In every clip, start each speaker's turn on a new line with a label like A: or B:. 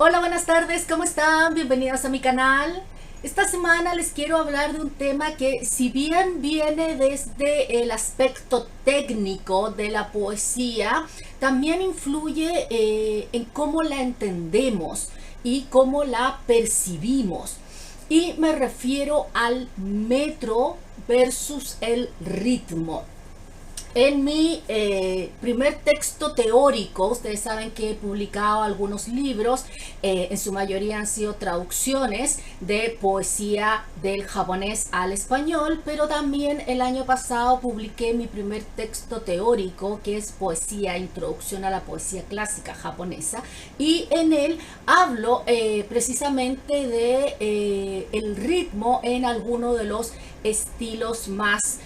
A: Hola, buenas tardes, ¿cómo están? Bienvenidos a mi canal. Esta semana les quiero hablar de un tema que, si bien viene desde el aspecto técnico de la poesía, también influye en cómo la entendemos y cómo la percibimos. Y me refiero al metro versus el ritmo. En mi primer texto teórico, ustedes saben que he publicado algunos libros, en su mayoría han sido traducciones de poesía del japonés al español, pero también el año pasado publiqué mi primer texto teórico, que es Poesía, Introducción a la Poesía Clásica Japonesa, y en él hablo precisamente de el ritmo en alguno de los estilos más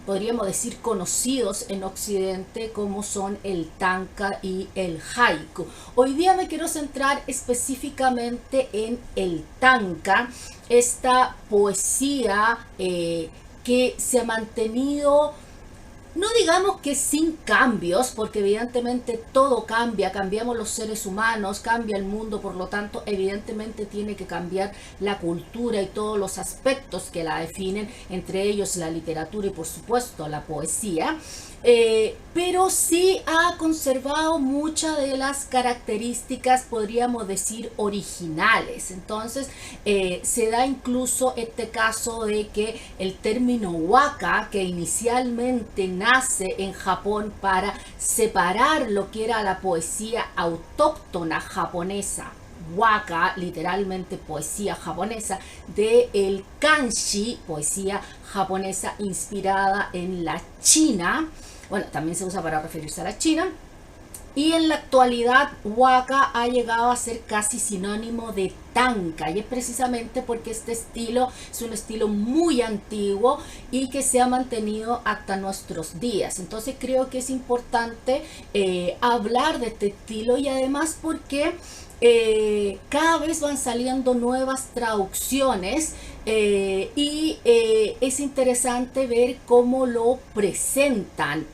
A: podríamos decir conocidos en Occidente, como son el tanka y el haiku. Hoy día me quiero centrar específicamente en el tanka, esta poesía que se ha mantenido, no digamos que sin cambios, porque evidentemente todo cambia, cambiamos los seres humanos, cambia el mundo, por lo tanto evidentemente tiene que cambiar la cultura y todos los aspectos que la definen, entre ellos la literatura y por supuesto la poesía. Pero sí ha conservado muchas de las características, podríamos decir, originales. Entonces se da incluso este caso de que el término waka, que inicialmente nace en Japón para separar lo que era la poesía autóctona japonesa, waka, literalmente poesía japonesa, de el kanji, poesía japonesa inspirada en la China. Bueno, también se usa para referirse a la China. Y en la actualidad, waka ha llegado a ser casi sinónimo de tanka, y es precisamente porque este estilo es un estilo muy antiguo y que se ha mantenido hasta nuestros días. Entonces creo que es importante hablar de este estilo, y además porque cada vez van saliendo nuevas traducciones, es interesante ver cómo lo presentan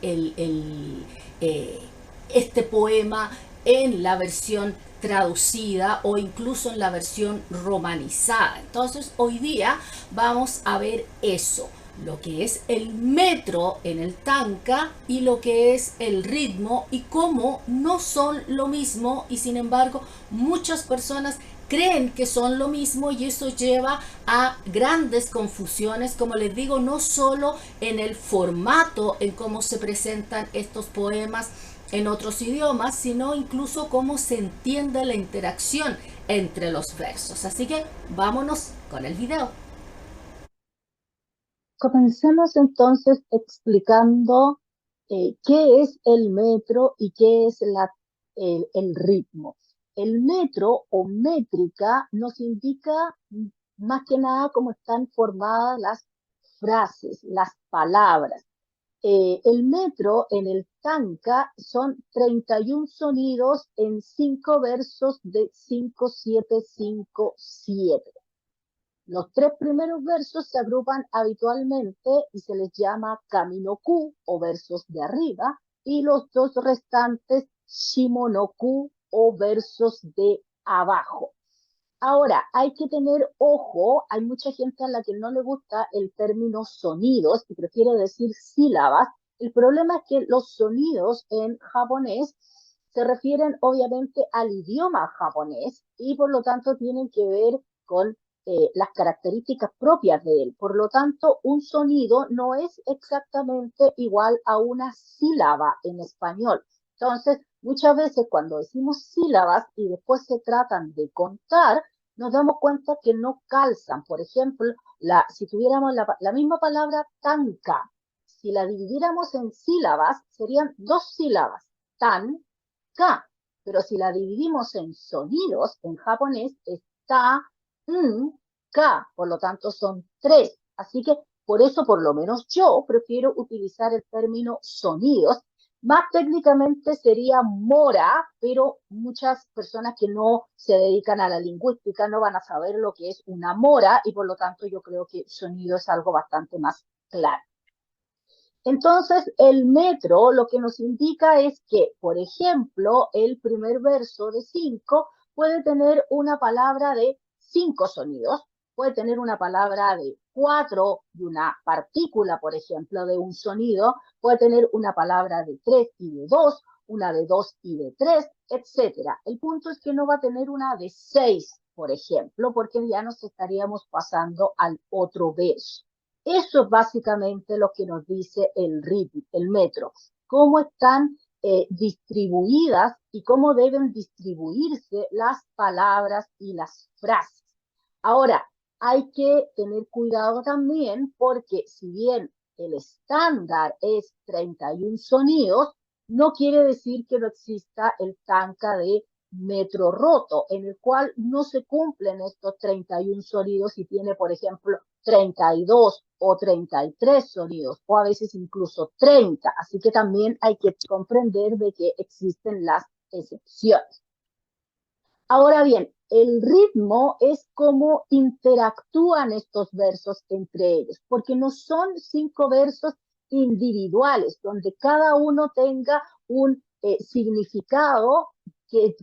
A: este poema en la versión traducida o incluso en la versión romanizada. Entonces hoy día vamos a ver eso, lo que es el metro en el tanka y lo que es el ritmo, y cómo no son lo mismo, y sin embargo muchas personas creen que son lo mismo, y eso lleva a grandes confusiones, como les digo, no solo en el formato en cómo se presentan estos poemas en otros idiomas, sino incluso cómo se entiende la interacción entre los versos. Así que vámonos con el video.
B: Comencemos entonces explicando qué es el metro y qué es el ritmo. El metro o métrica nos indica más que nada cómo están formadas las frases, las palabras. El metro en el tanka son 31 sonidos en 5 versos de 5-7-5-7. Los tres primeros versos se agrupan habitualmente y se les llama kaminoku o versos de arriba, y los dos restantes shimonoku o versos de abajo. Ahora, hay que tener ojo, hay mucha gente a la que no le gusta el término sonidos y prefiere decir sílabas. El problema es que los sonidos en japonés se refieren obviamente al idioma japonés y por lo tanto tienen que ver con las características propias de él. Por lo tanto, un sonido no es exactamente igual a una sílaba en español. Entonces, muchas veces cuando decimos sílabas y después se tratan de contar, nos damos cuenta que no calzan. Por ejemplo, si tuviéramos la misma palabra tanka, si la dividiéramos en sílabas, serían dos sílabas, tan, ka. Pero si la dividimos en sonidos, en japonés, está, ka. Por lo tanto, son tres. Así que por eso, por lo menos yo, prefiero utilizar el término sonidos. Más técnicamente sería mora, pero muchas personas que no se dedican a la lingüística no van a saber lo que es una mora, y por lo tanto yo creo que sonido es algo bastante más claro. Entonces, el metro lo que nos indica es que, por ejemplo, el primer verso de 5 puede tener una palabra de 5 sonidos, puede tener una palabra de 4 y una partícula, por ejemplo, de un sonido, puede tener una palabra de 3 y de 2, una de 2 y de 3, etcétera. El punto es que no va a tener una de 6, por ejemplo, porque ya nos estaríamos pasando al otro verso. Eso es básicamente lo que nos dice el ritmo, el metro. Cómo están distribuidas y cómo deben distribuirse las palabras y las frases. Ahora, hay que tener cuidado también porque si bien el estándar es 31 sonidos, no quiere decir que no exista el tanca de metro roto, en el cual no se cumplen estos 31 sonidos y tiene, por ejemplo, 32 o 33 sonidos, o a veces incluso 30. Así que también hay que comprender de que existen las excepciones. Ahora bien, el ritmo es cómo interactúan estos versos entre ellos, porque no son 5 versos individuales, donde cada uno tenga un significado que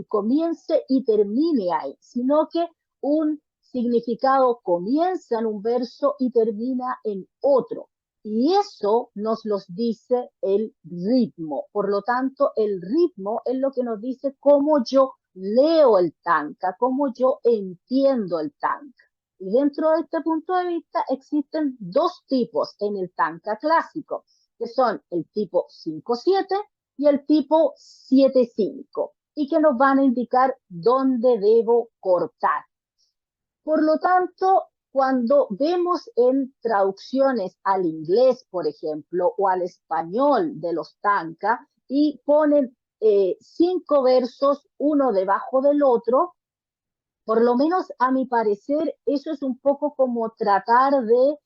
B: comience y termine ahí, sino que un significado comienza en un verso y termina en otro. Y eso nos los dice el ritmo. Por lo tanto, el ritmo es lo que nos dice cómo yo leo el tanka, cómo yo entiendo el tanka. Y dentro de este punto de vista existen dos tipos en el tanka clásico, que son el tipo 5-7 y el tipo 7-5, y que nos van a indicar dónde debo cortar. Por lo tanto, cuando vemos en traducciones al inglés, por ejemplo, o al español de los tanka, y ponen 5 versos uno debajo del otro, por lo menos a mi parecer, eso es un poco como tratar de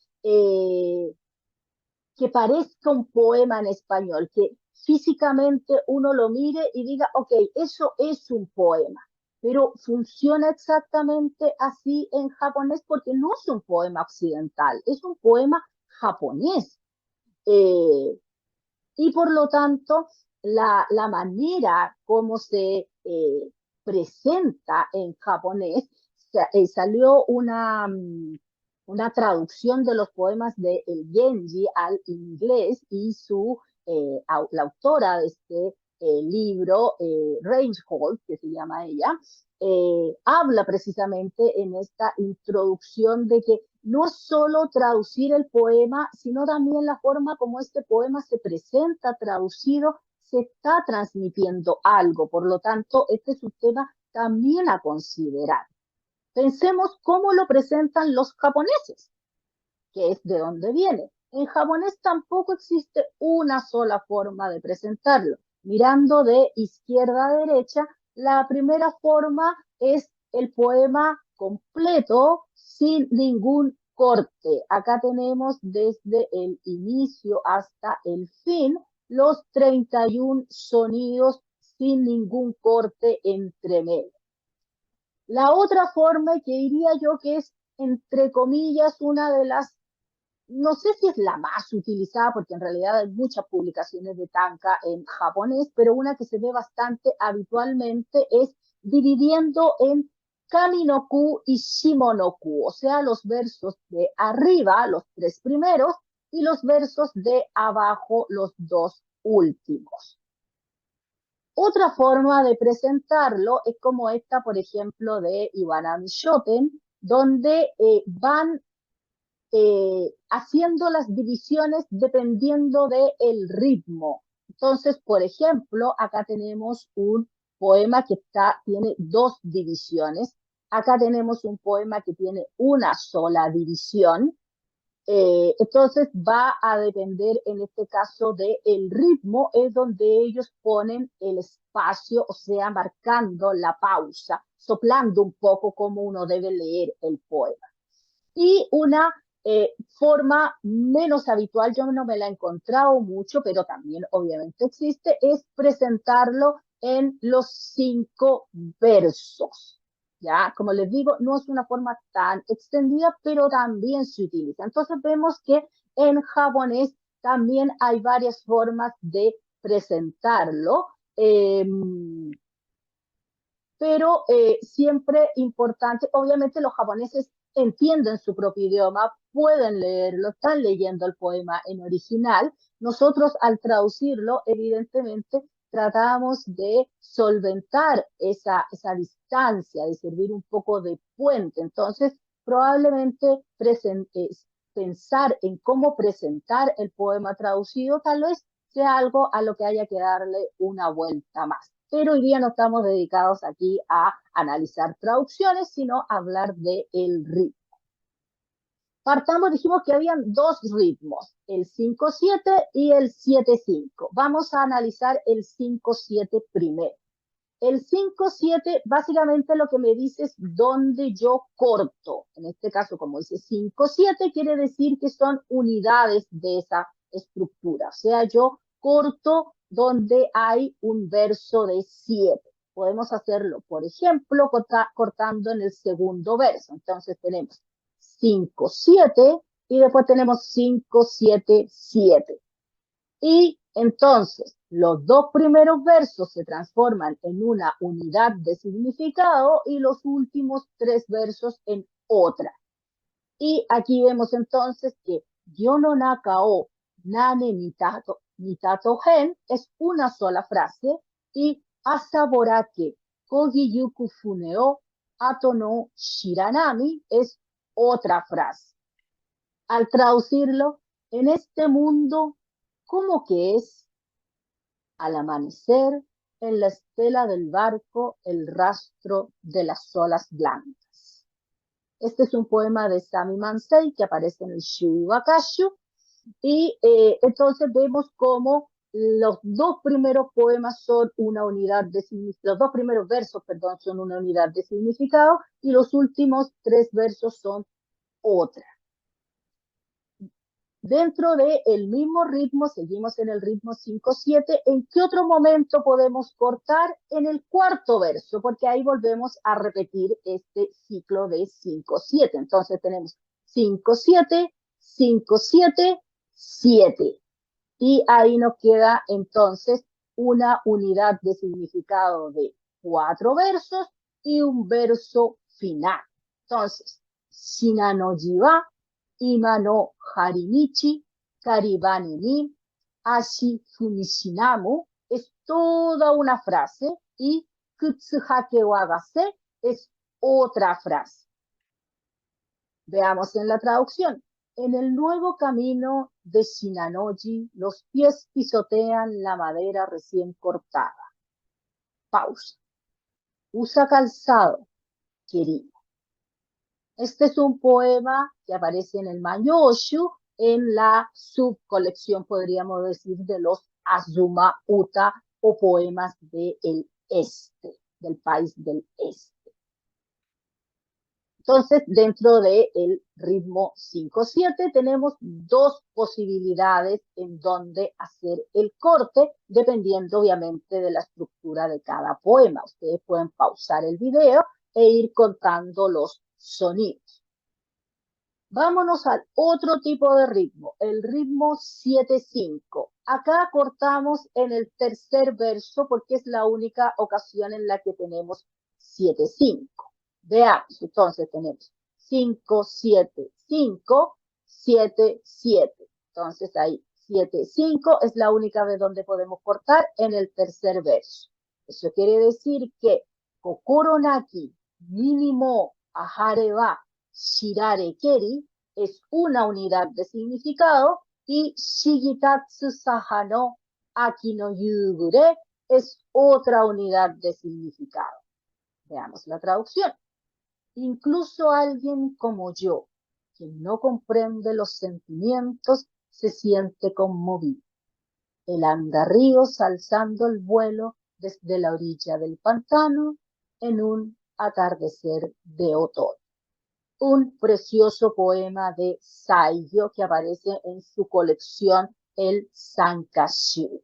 B: que parezca un poema en español, que físicamente uno lo mire y diga, ok, eso es un poema, pero funciona exactamente así en japonés porque no es un poema occidental, es un poema japonés. Eh, y por lo tanto, la manera como se presenta en japonés, salió una traducción de los poemas de El Genji al inglés y la autora de este libro, Reinhold, que se llama ella, habla precisamente en esta introducción de que no es solo traducir el poema, sino también la forma como este poema se presenta traducido, se está transmitiendo algo. Por lo tanto, este es un tema también a considerar. Pensemos cómo lo presentan los japoneses, que es de donde viene. En japonés tampoco existe una sola forma de presentarlo. Mirando de izquierda a derecha, la primera forma es el poema completo sin ningún corte. Acá tenemos desde el inicio hasta el fin los 31 sonidos sin ningún corte entre medio. La otra forma que diría yo que es, entre comillas, una de las, no sé si es la más utilizada, porque en realidad hay muchas publicaciones de tanka en japonés, pero una que se ve bastante habitualmente es dividiendo en Kami-no-ku y Shimo-no-ku, o sea, los versos de arriba, los 3 primeros, y los versos de abajo, los 2 últimos. Otra forma de presentarlo es como esta, por ejemplo, de Iwanami Shoten, donde van haciendo las divisiones dependiendo del ritmo. Entonces, por ejemplo, acá tenemos un poema que tiene 2 divisiones. Acá tenemos un poema que tiene una sola división. Entonces va a depender en este caso del ritmo, es donde ellos ponen el espacio, o sea, marcando la pausa, soplando un poco cómo uno debe leer el poema. Y una forma menos habitual, yo no me la he encontrado mucho, pero también obviamente existe, es presentarlo en los 5 versos. Ya, como les digo, no es una forma tan extendida, pero también se utiliza. Entonces vemos que en japonés también hay varias formas de presentarlo. pero siempre importante, obviamente los japoneses entienden su propio idioma, pueden leerlo, están leyendo el poema en original. Nosotros al traducirlo, evidentemente, tratamos de solventar esa distancia, de servir un poco de puente. Entonces, probablemente pensar en cómo presentar el poema traducido tal vez sea algo a lo que haya que darle una vuelta más. Pero hoy día no estamos dedicados aquí a analizar traducciones, sino a hablar de el ritmo. Partamos, dijimos que habían dos ritmos, el 5-7 y el 7-5. Vamos a analizar el 5-7 primero. El 5-7 básicamente lo que me dice es dónde yo corto. En este caso, como dice 5-7, quiere decir que son unidades de esa estructura. O sea, yo corto donde hay un verso de 7. Podemos hacerlo, por ejemplo, cortando en el segundo verso. Entonces tenemos 5-7 y después tenemos 5-7-7. Y entonces los dos primeros versos se transforman en una unidad de significado y los últimos tres versos en otra. Y aquí vemos entonces que Yono naka o nane mitato gen es una sola frase y asaborake kogi yuku fune o ato no shiranami es otra frase. Al traducirlo, en este mundo, ¿cómo que es? Al amanecer, en la estela del barco, el rastro de las olas blancas. Este es un poema de Sami Mansei que aparece en el Shui Wakashu. Y entonces vemos cómo los dos primeros poemas son una unidad de significado, los dos primeros versos, perdón, son una unidad de significado y los últimos tres versos son otra. Dentro del mismo ritmo, seguimos en el ritmo 5-7, ¿en qué otro momento podemos cortar? En el cuarto verso, porque ahí volvemos a repetir este ciclo de 5-7. Entonces tenemos 5-7, 5-7, 7. Y ahí nos queda entonces una unidad de significado de 4 versos y un verso final. Entonces, Shinano-jiwa, Ima no harimichi, karibani ni, ashi fumishinamu, es toda una frase y kutsuhake wagase es otra frase. Veamos en la traducción. En el nuevo camino de Shinanoji, los pies pisotean la madera recién cortada. Pausa. Usa calzado, querido. Este es un poema que aparece en el Manyoshu, en la subcolección, podríamos decir, de los Azuma Uta o poemas del este, del país del este. Entonces, dentro del ritmo 5-7 tenemos dos posibilidades en donde hacer el corte, dependiendo obviamente de la estructura de cada poema. Ustedes pueden pausar el video e ir contando los sonidos. Vámonos al otro tipo de ritmo, el ritmo 7-5. Acá cortamos en el tercer verso porque es la única ocasión en la que tenemos 7-5. Veamos, entonces tenemos 5-7-5, 7-7. Entonces ahí 7-5 es la única vez donde podemos cortar en el tercer verso. Eso quiere decir que Kokoro naki, mínimo, ahare wa, shirare keri, es una unidad de significado y shigitatsu saha no aki no yugure es otra unidad de significado. Veamos la traducción. Incluso alguien como yo, quien no comprende los sentimientos, se siente conmovido. El andarríos alzando el vuelo desde la orilla del pantano en un atardecer de otoño. Un precioso poema de Saiyo que aparece en su colección El Sankashu.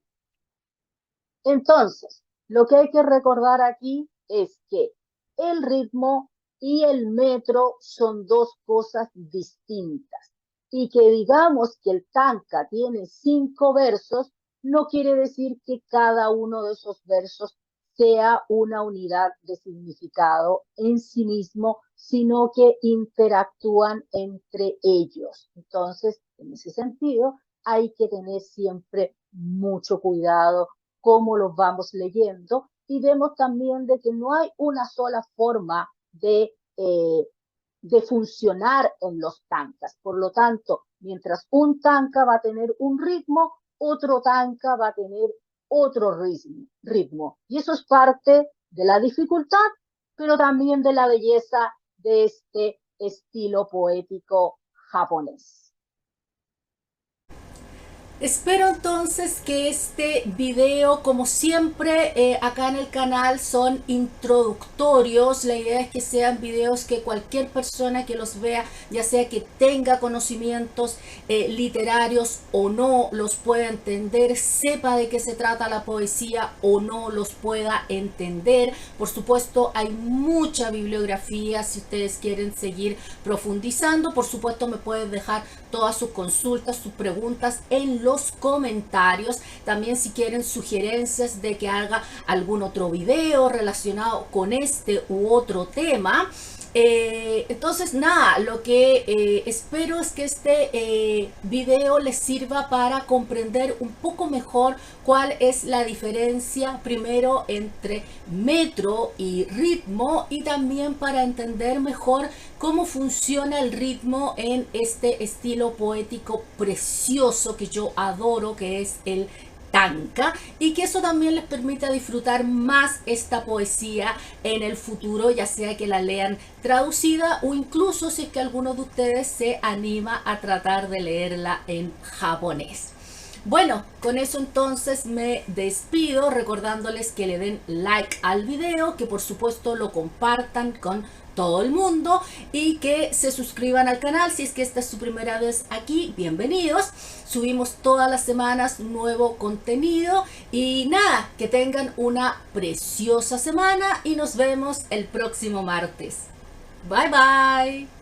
B: Entonces, lo que hay que recordar aquí es que el ritmo y el metro son dos cosas distintas. Y que digamos que el tanka tiene 5 versos, no quiere decir que cada uno de esos versos sea una unidad de significado en sí mismo, sino que interactúan entre ellos. Entonces, en ese sentido, hay que tener siempre mucho cuidado cómo los vamos leyendo y vemos también de que no hay una sola forma de funcionar en los tankas. Por lo tanto, mientras un tanka va a tener un ritmo, otro tanka va a tener otro ritmo. Y eso es parte de la dificultad, pero también de la belleza de este estilo poético japonés.
A: Espero entonces que este video, como siempre, acá en el canal son introductorios. La idea es que sean videos que cualquier persona que los vea, ya sea que tenga conocimientos literarios o no, los pueda entender, sepa de qué se trata la poesía o no los pueda entender. Por supuesto, hay mucha bibliografía si ustedes quieren seguir profundizando. Por supuesto, me pueden dejar todas sus consultas, sus preguntas en los comentarios. También si quieren sugerencias de que haga algún otro video relacionado con este u otro tema. Entonces nada, lo que espero es que este video les sirva para comprender un poco mejor cuál es la diferencia primero entre metro y ritmo, y también para entender mejor cómo funciona el ritmo en este estilo poético precioso que yo adoro, que es el tanka, y que eso también les permita disfrutar más esta poesía en el futuro, ya sea que la lean traducida o incluso si es que alguno de ustedes se anima a tratar de leerla en japonés. Bueno, con eso entonces me despido recordándoles que le den like al video, que por supuesto lo compartan con todo el mundo y que se suscriban al canal si es que esta es su primera vez aquí. Bienvenidos. Subimos todas las semanas nuevo contenido y nada, que tengan una preciosa semana y nos vemos el próximo martes. Bye bye.